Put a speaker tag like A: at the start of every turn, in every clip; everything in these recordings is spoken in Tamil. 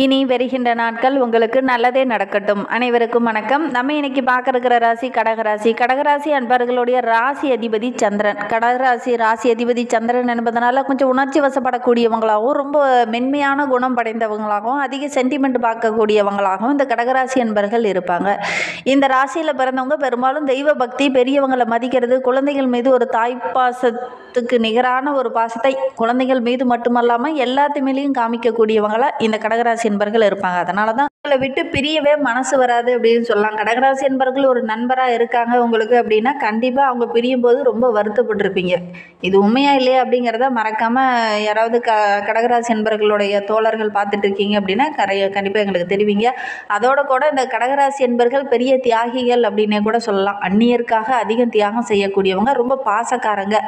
A: இனி வருகின்ற நாட்கள் உங்களுக்கு நல்லதே நடக்கட்டும். அனைவருக்கும் வணக்கம். நம்ம இன்னைக்கு பார்க்க இருக்கிற ராசி கடகராசி. கடகராசி அன்பர்களுடைய ராசி அதிபதி சந்திரன். கடகராசி ராசி அதிபதி சந்திரன் என்பதனால கொஞ்சம் உணர்ச்சி வசப்படக்கூடியவங்களாகவும், ரொம்ப மென்மையான குணம் படைந்தவங்களாகவும், அதிக சென்டிமெண்ட் பார்க்கக்கூடியவங்களாகவும் இந்த கடகராசி அன்பர்கள் இருப்பாங்க. இந்த ராசியில் பிறந்தவங்க பெரும்பாலும் தெய்வ பக்தி, பெரியவங்களை மதிக்கிறது, குழந்தைகள் மீது ஒரு தாய்ப்பாசத்துக்கு நிகரான ஒரு பாசத்தை குழந்தைகள் மீது மட்டுமல்லாமல் எல்லாத்து மேலேயும் காமிக்கக்கூடியவங்களா இந்த கடகராசி என்பர்கள் இருப்பாங்க. அதனால தான் உங்களை விட்டு பிரியவே மனசு வராது அப்படின்னு சொல்லலாம். கடகராசி என்பர்கள் ஒரு நண்பராக இருக்காங்க உங்களுக்கு அப்படின்னா கண்டிப்பாக அவங்க பிரியும் போது ரொம்ப வருத்தப்பட்டிருப்பீங்க. இது உண்மையா இல்லையா அப்படிங்கிறத மறக்காமல் யாராவது கடகராசி என்பர்களுடைய தோழர்கள் பார்த்துட்டு இருக்கீங்க அப்படின்னா கண்டிப்பாக எங்களுக்கு தெரிவிங்க. அதோட கூட இந்த கடகராசி என்பர்கள் பெரிய தியாகிகள் அப்படின்னே கூட சொல்லலாம். அந்நியருக்காக அதிகம் தியாகம் செய்யக்கூடியவங்க, ரொம்ப பாசக்காரங்க.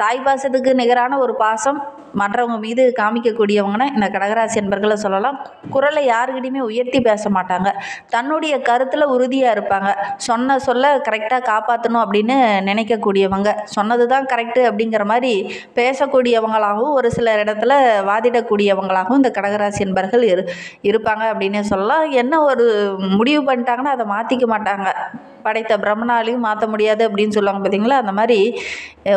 A: தாய் பாசத்துக்கு நிகரான ஒரு பாசம் மற்றவங்க மீது காமிக்கக்கூடியவங்கன்னா இந்த கடகராசி என்பர்களை சொல்லலாம். குரலை யாருக்கிட்டையுமே உயர்த்தி பேச மாட்டாங்க. தன்னுடைய கருத்தில் உறுதியாக இருப்பாங்க. சொல்ல கரெக்டாக காப்பாற்றணும் அப்படின்னு நினைக்கக்கூடியவங்க, சொன்னது தான் கரெக்டு அப்படிங்கிற மாதிரி பேசக்கூடியவங்களாகவும், ஒரு சில இடத்துல வாதிடக்கூடியவங்களாகவும் இந்த கடகராசி என்பர்கள் இருப்பாங்க அப்படின்னே சொல்லலாம். என்ன ஒரு முடிவு பண்ணிட்டாங்கன்னா அதை மாற்றிக்க மாட்டாங்க. படைத்த பிரம்மனாலையும் மாற்ற முடியாது அப்படின்னு சொல்லுவாங்க பார்த்தீங்களா, அந்த மாதிரி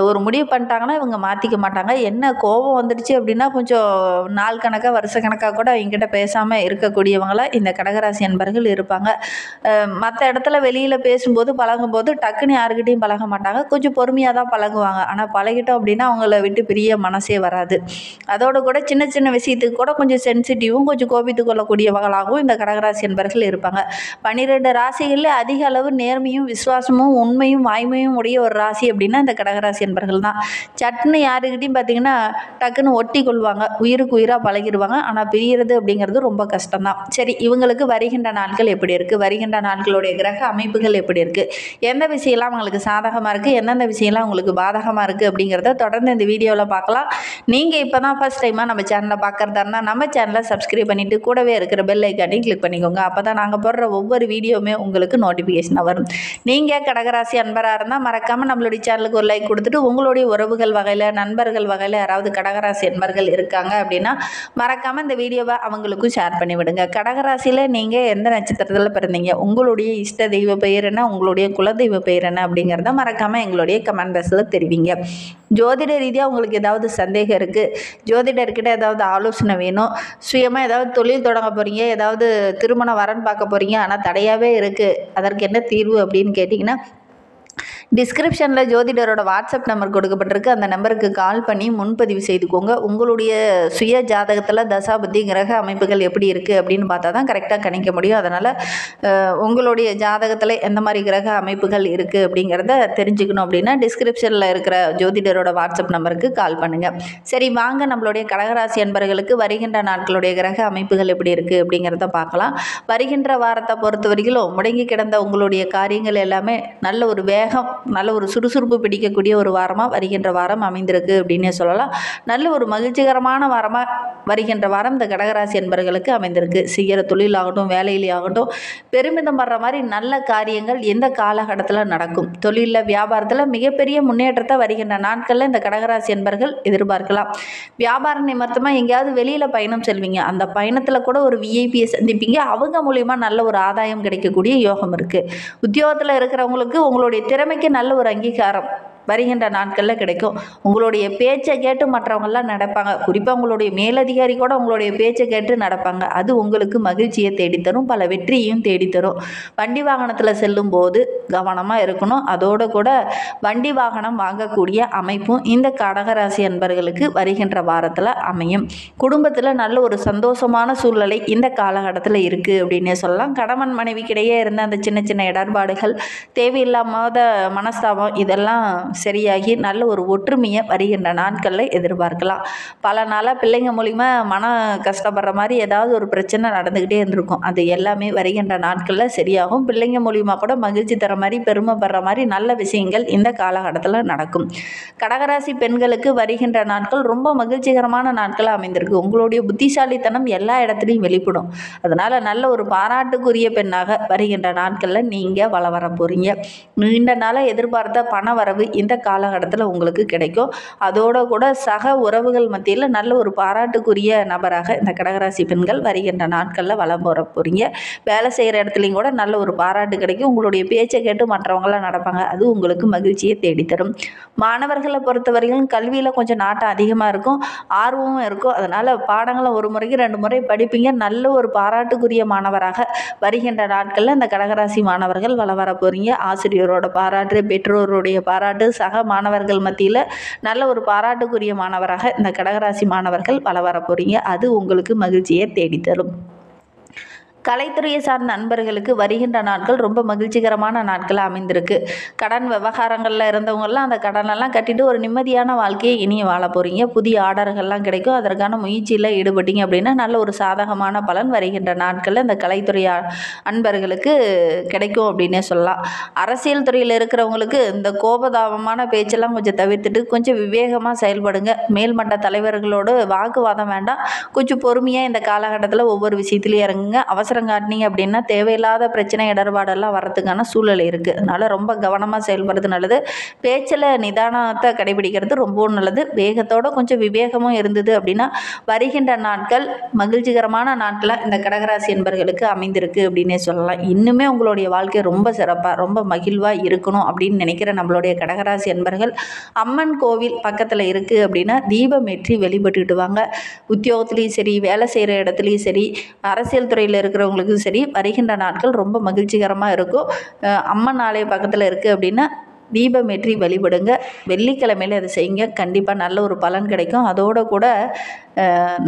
A: ஒரு முடிவு பண்ணிட்டாங்கன்னா இவங்க மாற்றிக்க மாட்டாங்க. என்ன கோபம் வந்துடுச்சு அப்படின்னா கொஞ்சம் நாள் கணக்காக வருஷ கணக்காக கூட அவங்ககிட்ட பேசாமல் இருக்கக்கூடியவங்களா இந்த கடகராசி என்பர்கள் இருப்பாங்க. மற்ற இடத்துல வெளியில் பேசும்போது பழகும்போது டக்குன்னு யாருக்கிட்டையும் பழக மாட்டாங்க. கொஞ்சம் பொறுமையாக தான் பழகுவாங்க. ஆனால் பழகிட்டோம் அப்படின்னா அவங்கள விட்டு பிரிய மனசே வராது. அதோடு கூட சின்ன சின்ன விஷயத்துக்கு கூட கொஞ்சம் சென்சிட்டிவும், கொஞ்சம் கோபித்து கொள்ளக்கூடியவங்களாகவும் இந்த கடகராசி என்பர்கள் இருப்பாங்க. 12 ராசிகளில் அதிக அளவு நேர்மையும், விசுவாசமும், உண்மையும், வாய்மையும் உடைய ஒரு ராசி அப்படின்னா இந்த கடகராசி என்பர்கள் தான். சட்னு யாருக்கிட்டையும் பார்த்தீங்கன்னா டக்குன்னு ஒட்டி கொள்வாங்க, உயிருக்கு உயிராக பழகிடுவாங்க. ஆனால் பிரியறது அப்படிங்கிறது ரொம்ப கஷ்டம்தான். சரி, இவங்களுக்கு வருகின்ற நாட்கள் எப்படி இருக்குது, வருகின்ற நாட்களுடைய கிரக அமைப்புகள் எப்படி இருக்குது, எந்த விஷயம்லாம் அவங்களுக்கு சாதகமாக இருக்குது, எந்தெந்த விஷயம்லாம் உங்களுக்கு பாதகமாக இருக்குது அப்படிங்கிறத தொடர்ந்து இந்த வீடியோவில் பார்க்கலாம். நீங்கள் இப்போ தான் ஃபஸ்ட் டைமாக நம்ம சேனலை பார்க்குறதா இருந்தால் நம்ம சேனலை சப்ஸ்கிரைப் பண்ணிவிட்டு கூடவே இருக்கிற பெல் ஐக்கானையும் கிளிக் பண்ணிக்கோங்க. அப்போ தான் நாங்கள் போடுற ஒவ்வொரு வீடியோவுமே உங்களுக்கு நோட்டிஃபிகேஷனாக வரும். நீங்கள் கடகராசி அன்பராக இருந்தால் மறக்காமல் நம்மளுடைய சேனலுக்கு ஒரு லைக் கொடுத்துட்டு, உங்களுடைய உறவுகள் வகையில், நண்பர்கள் வகையில் யாராவது கடகராசி அன்பர்கள் இருக்காங்க அப்படின்னா மறக்காமல் இந்த வீடியோவை அவங்களுக்கும் ஷேர் பண்ணி விடுங்க. கடகராசியில் நீங்கள் எந்த நட்சத்திரத்தில் பிறந்தீங்க, உங்களுடைய இஷ்ட தெய்வ பெயர் என்ன, உங்களுடைய குலதெய்வ பெயர் என்ன அப்படிங்கிறத மறக்காமல் எங்களுடைய கமெண்ட் பாக்ஸில் தெரிவிங்க. ஜோதிட ரீதியாக உங்களுக்கு ஏதாவது சந்தேகம் இருக்குது, ஜோதிடர்கிட்ட ஏதாவது ஆலோசனை வேணும், சுயமாக ஏதாவது தொழில் தொடங்க போகிறீங்க, ஏதாவது திருமண வரன் பார்க்க போகிறீங்க ஆனால் தடையாகவே இருக்குது, அதற்கு என்ன தீர்வு அப்படின்னு கேட்டிங்கன்னா டிஸ்கிரிப்ஷனில் ஜோதிடரோட வாட்ஸ்அப் நம்பர் கொடுக்கப்பட்டிருக்கு. அந்த நம்பருக்கு கால் பண்ணி முன்பதிவு செய்துக்கோங்க. உங்களுடைய சுய ஜாதகத்தில் தசாபதி கிரக அமைப்புகள் எப்படி இருக்குது அப்படின்னு பார்த்தா தான் கரெக்டாக கணிக்க முடியும். அதனால் உங்களுடைய ஜாதகத்தில் எந்த மாதிரி கிரக அமைப்புகள் இருக்குது அப்படிங்கிறத தெரிஞ்சுக்கணும் அப்படின்னா டிஸ்கிரிப்ஷனில் இருக்கிற ஜோதிடரோட வாட்ஸ்அப் நம்பருக்கு கால் பண்ணுங்கள். சரி, வாங்க நம்மளுடைய கடகராசி அன்பர்களுக்கு வருகின்ற நாட்களுடைய கிரக அமைப்புகள் எப்படி இருக்குது அப்படிங்கிறத பார்க்கலாம். வருகின்ற வாரத்தை பொறுத்த வரைக்கும் முடங்கி கிடந்த உங்களுடைய காரியங்கள் எல்லாமே நல்ல ஒரு வேகம், நல்ல ஒரு சுறுசுறுப்பு பிடிக்கக்கூடிய ஒரு வாரமாக வருகின்ற வாரம் அமைந்திருக்கு அப்படின்னே சொல்லலாம். நல்ல ஒரு மகிழ்ச்சிகரமான வாரமாக வருகின்ற வாரம் இந்த கடகராசி என்பர்களுக்கு அமைந்திருக்கு. செய்கிற தொழிலாகட்டும், வேலையிலே ஆகட்டும், பெருமிதம் படுற மாதிரி நல்ல காரியங்கள் எந்த காலகட்டத்தில் நடக்கும். தொழிலில், வியாபாரத்தில் மிகப்பெரிய முன்னேற்றத்தை வருகின்ற நாட்களில் இந்த கடகராசி என்பர்கள் எதிர்பார்க்கலாம். வியாபார நிமித்தமாக எங்கேயாவது வெளியில் பயணம் செல்வீங்க. அந்த பயணத்தில் கூட ஒரு விஐபியை சந்திப்பீங்க. அவங்க மூலிமா நல்ல ஒரு ஆதாயம் கிடைக்கக்கூடிய யோகம் இருக்குது. உத்தியோகத்தில் இருக்கிறவங்களுக்கு உங்களுடைய திறமைக்கு நல்ல ஒரு அங்கீகாரம் வருகின்ற நாட்களில் கிடைக்கும். உங்களுடைய பேச்சை கேட்டு மற்றவங்கெல்லாம் நடப்பாங்க. குறிப்பாக உங்களுடைய மேலதிகாரி கூட உங்களுடைய பேச்சை கேட்டு நடப்பாங்க. அது உங்களுக்கு மகிழ்ச்சியை தேடித்தரும், பல வெற்றியையும் தேடித்தரும். வண்டி வாகனத்தில் செல்லும் போது கவனமாக இருக்கணும். அதோடு கூட வண்டி வாகனம் வாங்கக்கூடிய அமைப்பும் இந்த கடகராசி அன்பர்களுக்கு வருகின்ற வாரத்தில் அமையும். குடும்பத்தில் நல்ல ஒரு சந்தோஷமான சூழ்நிலை இந்த காலகட்டத்தில் இருக்குது அப்படின்னே சொல்லலாம். கணவன் மனைவிக்கிடையே இருந்த அந்த சின்ன சின்ன இடர்பாடுகள், தேவையில்லாத மனஸ்தாபம் இதெல்லாம் சரியாகி நல்ல ஒரு ஒற்றுமையை வருகின்ற நாட்களில் எதிர்பார்க்கலாம். பல நாளாக பிள்ளைங்க மூலிமா மன கஷ்டப்படுற மாதிரி ஏதாவது ஒரு பிரச்சனை நடந்துக்கிட்டே இருந்திருக்கும். அது எல்லாமே வருகின்ற நாட்களில் சரியாகும். பிள்ளைங்க மூலிமா கூட மகிழ்ச்சி தர மாதிரி, பெருமைப்படுற மாதிரி நல்ல விஷயங்கள் இந்த காலகட்டத்தில் நடக்கும். கடகராசி பெண்களுக்கு வருகின்ற நாட்கள் ரொம்ப மகிழ்ச்சிகரமான நாட்களாக அமைந்திருக்கு. உங்களுடைய புத்திசாலித்தனம் எல்லா இடத்துலையும் வெளிப்படும். அதனால் நல்ல ஒரு பாராட்டுக்குரிய பெண்ணாக வருகின்ற நாட்களில் நீங்கள் வள வர போகிறீங்க. நீண்ட நாளாக எதிர்பார்த்த பண வரவு இந்த காலகட்டத்தில் உங்களுக்கு கிடைக்கும். அதோட கூட சக உறவுகள் மத்தியில் நல்ல ஒரு பாராட்டுக்குரிய நபராக இந்த கடகராசி பெண்கள் வருகின்ற நாட்களில் வலம் போற போகிறீங்க. வேலை செய்கிற இடத்துலையும் கூட நல்ல ஒரு பாராட்டு கிடைக்கும். உங்களுடைய பேச்சை கேட்டு மற்றவங்களாம் நடப்பாங்க. அது உங்களுக்கு மகிழ்ச்சியை தேடித்தரும். மாணவர்களை பொறுத்தவரையிலும் கல்வியில் கொஞ்சம் நாட்டம் அதிகமாக இருக்கும், ஆர்வமும் இருக்கும். அதனால் பாடங்களை ஒரு முறைக்கு 2 முறை படிப்பீங்க. நல்ல ஒரு பாராட்டுக்குரிய மாணவராக வருகின்ற நாட்களில் இந்த கடகராசி மாணவர்கள் வலம் வர போகிறீங்க. ஆசிரியரோட பாராட்டு, பெற்றோருடைய பாராட்டு, சக மாணவர்கள் மத்தியில் நல்ல ஒரு பாராட்டுக்குரிய மாணவராக இந்த கடகராசி மாணவர்கள் வலம் வர போகிறீங்க. அது உங்களுக்கு மகிழ்ச்சியை தேடித்தரும். கலைத்துறையை சார்ந்த நண்பர்களுக்கு வருகின்ற நாட்கள் ரொம்ப மகிழ்ச்சிகரமான நாட்களாக அமைந்திருக்கு. கடன் விவகாரங்களில் இருந்தவங்கெல்லாம் அந்த கடனெல்லாம் கட்டிட்டு ஒரு நிம்மதியான வாழ்க்கையை இனியும் வாழ போகிறீங்க. புதிய ஆர்டர்கள்லாம் கிடைக்கும். அதற்கான முயற்சியில் ஈடுபட்டீங்க அப்படின்னா நல்ல ஒரு சாதகமான பலன் வருகின்ற நாட்களில் இந்த கலைத்துறை அன்பர்களுக்கு கிடைக்கும் அப்படின்னே சொல்லலாம். அரசியல் துறையில் இருக்கிறவங்களுக்கு இந்த கோபதாபமான பேச்செல்லாம் கொஞ்சம் தவிர்த்துட்டு கொஞ்சம் விவேகமாக செயல்படுங்க. மேல்மட்ட தலைவர்களோடு வாக்குவாதம் வேண்டாம். கொஞ்சம் பொறுமையாக இந்த காலகட்டத்தில் ஒவ்வொரு விஷயத்துலையும் இறங்குங்க. அவசரம் காட்டினீங்க அப்படின்னா தேவையில்லாத பிரச்சனை இடர்பாடெல்லாம் வரதுக்கான சூழல் இருக்குது. அதனால் ரொம்ப கவனமாக செயல்படுறது நல்லது. பேச்சில் நிதானத்தை கடைபிடிக்கிறது ரொம்பவும் நல்லது. வேகத்தோட கொஞ்சம் விவேகமும் இருந்தது அப்படின்னா வருகின்ற நாட்கள் மகிழ்ச்சிகரமான நாட்களாக இந்த கடகராசி என்பர்களுக்கு அமைந்திருக்கு அப்படின்னே சொல்லலாம். இன்னுமே உங்களுடைய வாழ்க்கை ரொம்ப சிறப்பாக ரொம்ப மகிழ்வாக இருக்கணும் அப்படின்னு நினைக்கிற நம்மளுடைய கடகராசி என்பர்கள் அம்மன் கோவில் பக்கத்தில் இருக்குது அப்படின்னா தீபம் ஏற்றி வழிபட்டுட்டு வாங்க. உத்தியோகத்துலேயும் சரி, வேலை செய்கிற இடத்துலையும் சரி, அரசியல் துறையில் இருக்கிறவங்களுக்கும் சரி வருகின்ற நாட்கள் ரொம்ப மகிழ்ச்சிகரமாக இருக்கும். அம்மன் ஆலய பக்கத்தில் இருக்குது அப்படின்னா தீபம் ஏற்றி வழிபடுங்க. வெள்ளிக்கிழமையில் அதை செய்யுங்க. கண்டிப்பாக நல்ல ஒரு பலன் கிடைக்கும். அதோடு கூட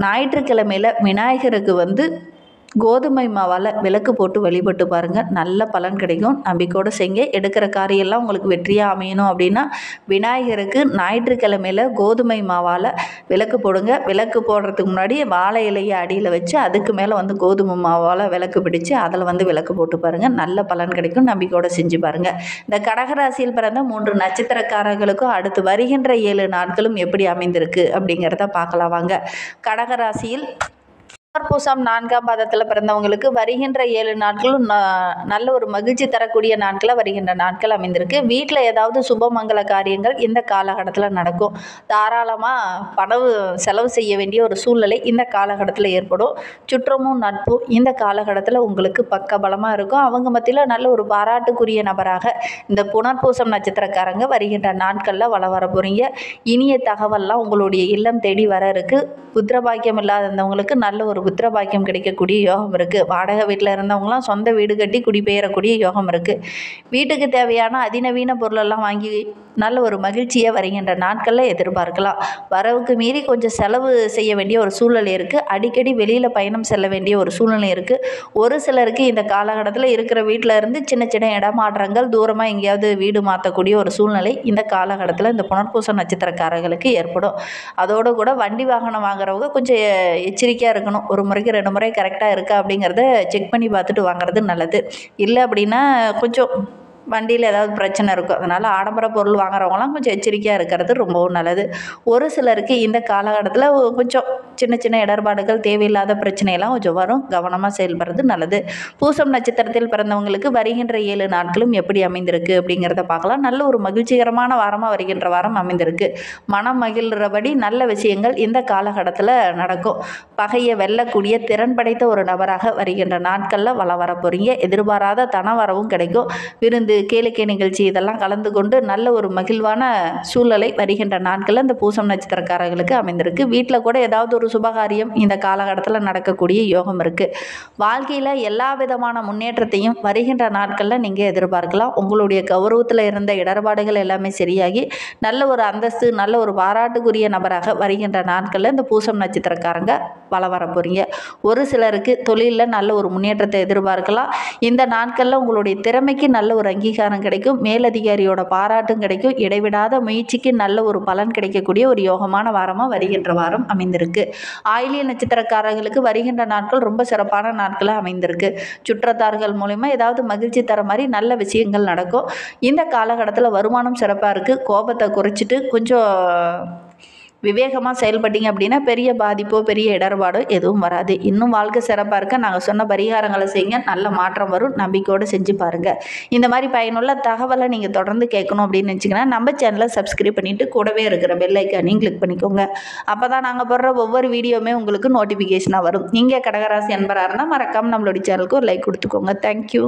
A: ஞாயிற்றுக்கிழமையில் விநாயகருக்கு கோதுமை மாவால் விளக்கு போட்டு வழிபட்டு பாருங்கள். நல்ல பலன் கிடைக்கும். நம்பிக்கையோடு செய்யுங்க. எடுக்கிற காரியெல்லாம் உங்களுக்கு வெற்றியாக அமையணும் அப்படின்னா விநாயகருக்கு ஞாயிற்றுக்கிழமையில் கோதுமை மாவால் விளக்கு போடுங்க. விளக்கு போடுறதுக்கு முன்னாடி வாழை இலையை அடியில் வச்சு அதுக்கு மேலே கோதுமை மாவால் விளக்கு பிடிச்சி அதில் விளக்கு போட்டு பாருங்கள். நல்ல பலன் கிடைக்கும். நம்பிக்கையோடு செஞ்சு பாருங்கள். இந்த கடகராசியில் பிறந்த 3 நட்சத்திரக்காரர்களுக்கும் அடுத்து வருகின்ற 7 நாட்களும் எப்படி அமைந்திருக்கு அப்படிங்கிறத பார்க்கலாம் வாங்க. கடகராசியில் புனர்பூசம் 4ஆம் பாதத்தில் பிறந்தவங்களுக்கு வருகின்ற 7 நாட்களும் நல்ல ஒரு மகிழ்ச்சி தரக்கூடிய நாட்களாக வருகின்ற நாட்கள் அமைந்திருக்கு. வீட்டில் ஏதாவது சுபமங்கல காரியங்கள் இந்த காலகட்டத்தில் நடக்கும். தாராளமாக பணம் செலவு செய்ய வேண்டிய ஒரு சூழ்நிலை இந்த காலகட்டத்தில் ஏற்படும். சுற்றமும் நட்பும் இந்த காலகட்டத்தில் உங்களுக்கு பக்கபலமாக இருக்கும். அவங்க மத்தியில் நல்ல ஒரு பாராட்டுக்குரிய நபராக இந்த புனர்பூசம் நட்சத்திரக்காரங்க வருகின்ற நாட்களில் வலம் வர போகிறீங்க. இனிய தகவல்லாம் உங்களுடைய இல்லம் தேடி வர இருக்குது. புத்திரபாக்கியம் இல்லாதவங்களுக்கு நல்ல ஒரு புத்திரபாக்கியம் கிடைக்கக்கூடிய யோகம் இருக்குது. வாடகை வீட்டில் இருந்தவங்களாம் சொந்த வீடு கட்டி குடிபெயரக்கூடிய யோகம் இருக்குது. வீட்டுக்கு தேவையான அதிநவீன பொருளெல்லாம் வாங்கி நல்ல ஒரு மகிழ்ச்சியை வருகின்ற நாட்களில் எதிர்பார்க்கலாம். வரவுக்கு மீறி கொஞ்சம் செலவு செய்ய வேண்டிய ஒரு சூழ்நிலை இருக்குது. அடிக்கடி வெளியில் பயணம் செல்ல வேண்டிய ஒரு சூழ்நிலை இருக்குது. ஒரு சிலருக்கு இந்த காலகட்டத்தில் இருக்கிற வீட்டில் இருந்து சின்ன சின்ன இடமாற்றங்கள், தூரமாக எங்கேயாவது வீடு மாற்றக்கூடிய ஒரு சூழ்நிலை இந்த காலகட்டத்தில் இந்த புனர்பூச நட்சத்திரக்காரர்களுக்கு ஏற்படும். அதோடு கூட வண்டி வாகனம் வாங்குறவங்க கொஞ்சம் எச்சரிக்கையாக இருக்கணும். ஒரு முறைக்கு 2 முறை கரெக்டாக இருக்கா அப்படிங்கிறத செக் பண்ணி பார்த்துட்டு வாங்குறது நல்லது. இல்லை அப்படின்னா கொஞ்சம் வண்டியில் ஏதாவது பிரச்சனை இருக்கும். அதனால் ஆடம்பர பொருள் வாங்குறவங்களாம் கொஞ்சம் எச்சரிக்கையாக இருக்கிறது ரொம்பவும் நல்லது. ஒரு சிலருக்கு இந்த காலகட்டத்தில் கொஞ்சம் சின்ன சின்ன இடர்பாடுகள், தேவையில்லாத பிரச்சனையெல்லாம் கொஞ்சம் வரும். கவனமாக செயல்படுறது நல்லது. பூசம் நட்சத்திரத்தில் பிறந்தவங்களுக்கு வருகின்ற 7 நாட்களும் எப்படி அமைந்திருக்கு அப்படிங்கிறத பார்க்கலாம். நல்ல ஒரு மகிழ்ச்சிகரமான வாரமாக வருகின்ற வாரம் அமைந்திருக்கு. மனம் மகிழ்கிறபடி நல்ல விஷயங்கள் இந்த காலகட்டத்தில் நடக்கும். பகையை வெல்லக்கூடிய திறன் படைத்த ஒரு நபராக வருகின்ற நாட்களில் வலம் வர போகிறீங்க. எதிர்பாராத தன வரவும் கிடைக்கும். விருந்து, கேளிக்கை நிகழ்ச்சி இதெல்லாம் கலந்து கொண்டு நல்ல ஒரு மகிழ்வான சூழ்நிலை வருகின்ற நாட்களில் இந்த பூசம் நட்சத்திரக்காரர்களுக்கு அமைந்திருக்கு. வீட்டில் கூட ஏதாவது ஒரு சுபகாரியம் இந்த காலகட்டத்தில் நடக்கக்கூடிய யோகம் இருக்குது. வாழ்க்கையில் எல்லா விதமான முன்னேற்றத்தையும் வருகின்ற நாட்களில் நீங்கள் எதிர்பார்க்கலாம். உங்களுடைய கௌரவத்தில் இருந்த இடர்பாடுகள் எல்லாமே சரியாகி நல்ல ஒரு அந்தஸ்து, நல்ல ஒரு பாராட்டுக்குரிய நபராக வருகின்ற நாட்களில் இந்த பூசம் நட்சத்திரக்காரங்க வலம் வர போகிறீங்க. ஒரு சிலருக்கு தொழிலில் நல்ல ஒரு முன்னேற்றத்தை எதிர்பார்க்கலாம். இந்த நாட்களில் உங்களுடைய திறமைக்கு நல்ல ஒரு அங்கீகாரம் கிடைக்கும். மேலதிகாரியோட பாராட்டும் கிடைக்கும். இடைவிடாத முயற்சிக்கு நல்ல ஒரு பலன் கிடைக்கக்கூடிய ஒரு யோகமான வாரமாக வருகின்ற வாரம் அமைந்திருக்கு. ஆயிலிய நட்சத்திரக்காரர்களுக்கு வருகின்ற நாட்கள் ரொம்ப சிறப்பான நாட்களாக அமைந்திருக்கு. சுற்றத்தார்கள் மூலமா ஏதாவது மகிழ்ச்சி தர மாதிரி நல்ல விஷயங்கள் நடக்கும். இந்த காலகட்டத்தில் வருமானம் சிறப்பாக இருக்குது. கோபத்தை குறைச்சிட்டு கொஞ்சம் விவேகமாக செயல்பட்டீங்க அப்படின்னா பெரிய பாதிப்போ பெரிய இடர்பாடோ எதுவும் வராது. இன்னும் வாழ்க்கை சிறப்பாக இருக்க நாங்கள் சொன்ன பரிகாரங்களை செய்யுங்க, நல்ல மாற்றம் வரும். நம்பிக்கையோடு செஞ்சு பாருங்கள். இந்த மாதிரி பயனுள்ள தகவலை நீங்கள் தொடர்ந்து கேட்கணும் அப்படின்னு நினச்சிங்கன்னா நம்ம சேனலை சப்ஸ்கிரைப் பண்ணிவிட்டு கூடவே இருக்கிற பெல் ஐக்கானையும் கிளிக் பண்ணிக்கோங்க. அப்போ தான் நாங்கள் போடுற ஒவ்வொரு வீடியோவுமே உங்களுக்கு நோட்டிஃபிகேஷனாக வரும். நீங்கள் கடகராசி அன்பராக இருந்தால் மறக்காமல் நம்மளுடைய சேனலுக்கு ஒரு லைக் கொடுத்துக்கோங்க. தேங்க்யூ.